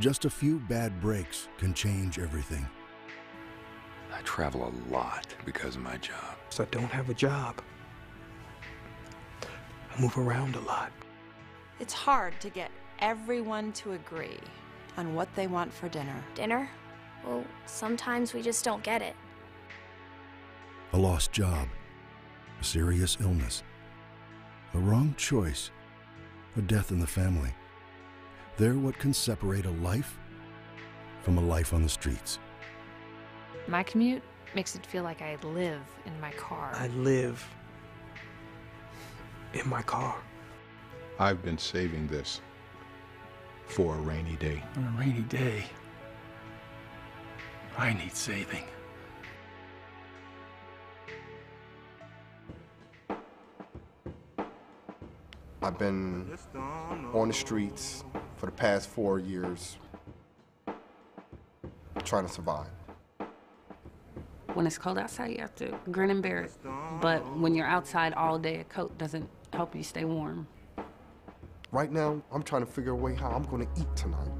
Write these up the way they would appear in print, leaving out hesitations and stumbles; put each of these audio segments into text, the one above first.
Just a few bad breaks can change everything. I travel a lot because of my job. So I don't have a job. I move around a lot. It's hard to get everyone to agree on what they want for dinner. Dinner? Well, sometimes we just don't get it. A lost job, a serious illness, a wrong choice, a death in the family. They're what can separate a life from a life on the streets. My commute makes it feel like I live in my car. I live in my car. I've been saving this for a rainy day. On a rainy day, I need saving. I've been on the streets for the past 4 years, trying to survive. When it's cold outside, you have to grin and bear it. But when you're outside all day, a coat doesn't help you stay warm. Right now, I'm trying to figure a way how I'm going to eat tonight.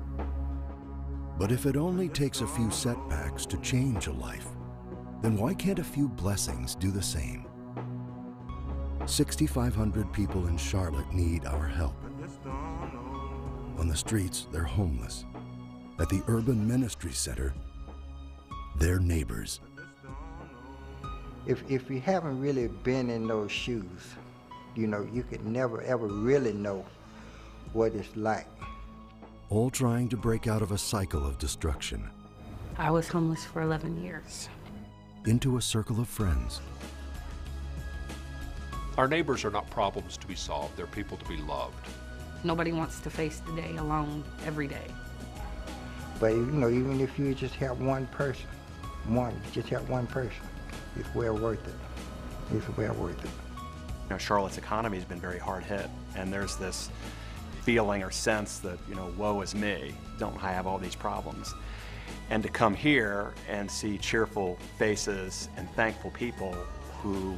But if it only takes a few setbacks to change a life, then why can't a few blessings do the same? 6,500 people in Charlotte need our help. On the streets, they're homeless. At the Urban Ministry Center, they're neighbors. If you haven't really been in those shoes, you know, you could never ever really know what it's like. All trying to break out of a cycle of destruction. I was homeless for 11 years. Into a circle of friends. Our neighbors are not problems to be solved, they're people to be loved. Nobody wants to face the day alone every day. But you know, even if you just have one person, just have one person, it's well worth it. It's well worth it. You know, Charlotte's economy has been very hard hit, and there's this feeling or sense that, you know, woe is me, don't I have all these problems? And to come here and see cheerful faces and thankful people who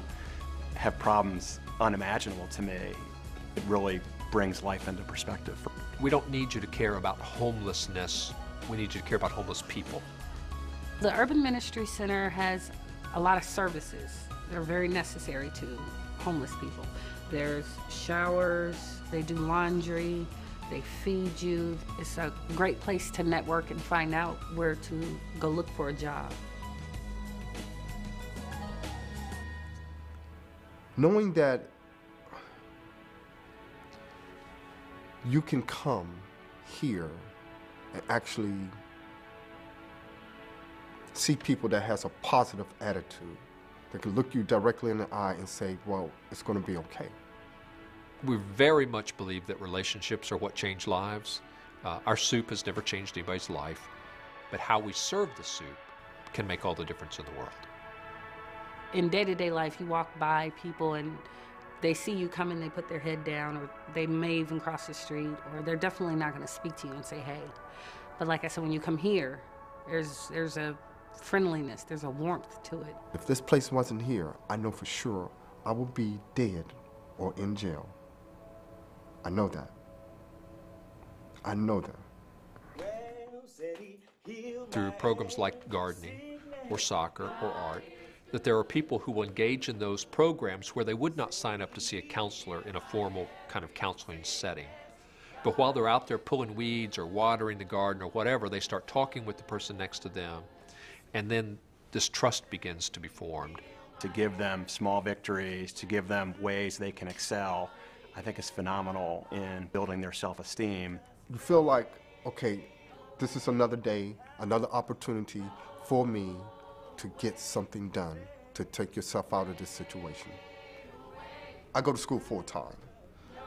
have problems unimaginable to me, it really brings life into perspective. We don't need you to care about homelessness, we need you to care about homeless people. The Urban Ministry Center has a lot of services that are very necessary to homeless people. There's showers, they do laundry, they feed you. It's a great place to network and find out where to go look for a job. Knowing that you can come here and actually see people that has a positive attitude, that can look you directly in the eye and say, well, it's going to be okay. We very much believe that relationships are what change lives. Our soup has never changed anybody's life, but how we serve the soup can make all the difference in the world. In day-to-day life, you walk by people and they see you coming, they put their head down, or they may even cross the street, or they're definitely not going to speak to you and say, hey. But like I said, when you come here, there's a friendliness, there's a warmth to it. If this place wasn't here, I know for sure I would be dead or in jail. I know that. I know that. Through programs like gardening or soccer or art, that there are people who will engage in those programs where they would not sign up to see a counselor in a formal kind of counseling setting. But while they're out there pulling weeds or watering the garden or whatever, they start talking with the person next to them, and then this trust begins to be formed. To give them small victories, to give them ways they can excel, I think is phenomenal in building their self-esteem. You feel like, okay, this is another day, another opportunity for me to get something done, to take yourself out of this situation. I go to school full-time,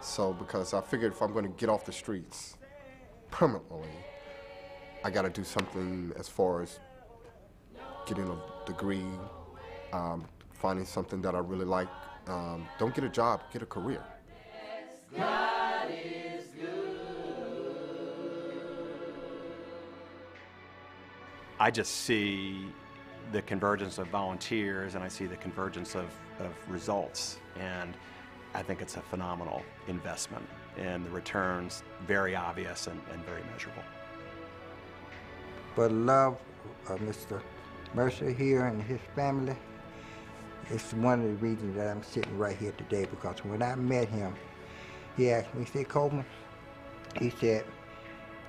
so because I figured if I'm going to get off the streets permanently, I got to do something as far as getting a degree, finding something that I really like. Don't get a job, get a career. God is good. I just see the convergence of volunteers and I see the convergence of results, and I think it's a phenomenal investment, and the returns very obvious and very measurable. But love of Mr. Mercer here and his family, it's one of the reasons that I'm sitting right here today, because when I met him, he asked me, he said, Coleman, he said,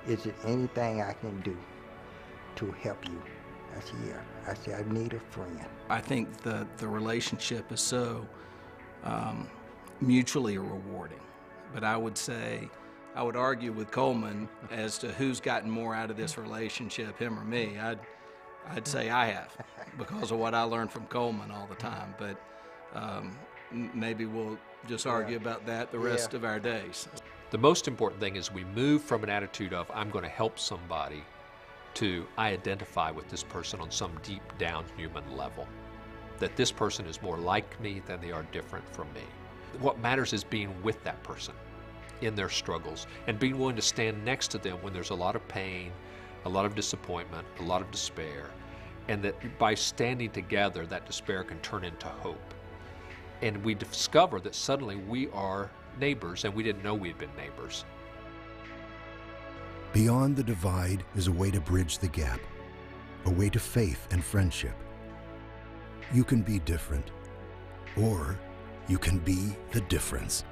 is there anything I can do to help you? I said, yeah. I said, I need a friend. I think the relationship is so mutually rewarding. But I would say, I would argue with Coleman as to who's gotten more out of this relationship, him or me. I'd say I have, because of what I learned from Coleman all the time. But maybe we'll just argue about that the rest of our days. The most important thing is we move from an attitude of, I'm going to help somebody, to I identify with this person on some deep down human level. That this person is more like me than they are different from me. What matters is being with that person in their struggles and being willing to stand next to them when there's a lot of pain, a lot of disappointment, a lot of despair, and that by standing together, that despair can turn into hope. And we discover that suddenly we are neighbors, and we didn't know we had been neighbors. Beyond the Divide is a way to bridge the gap, a way to faith and friendship. You can be different, or you can be the difference.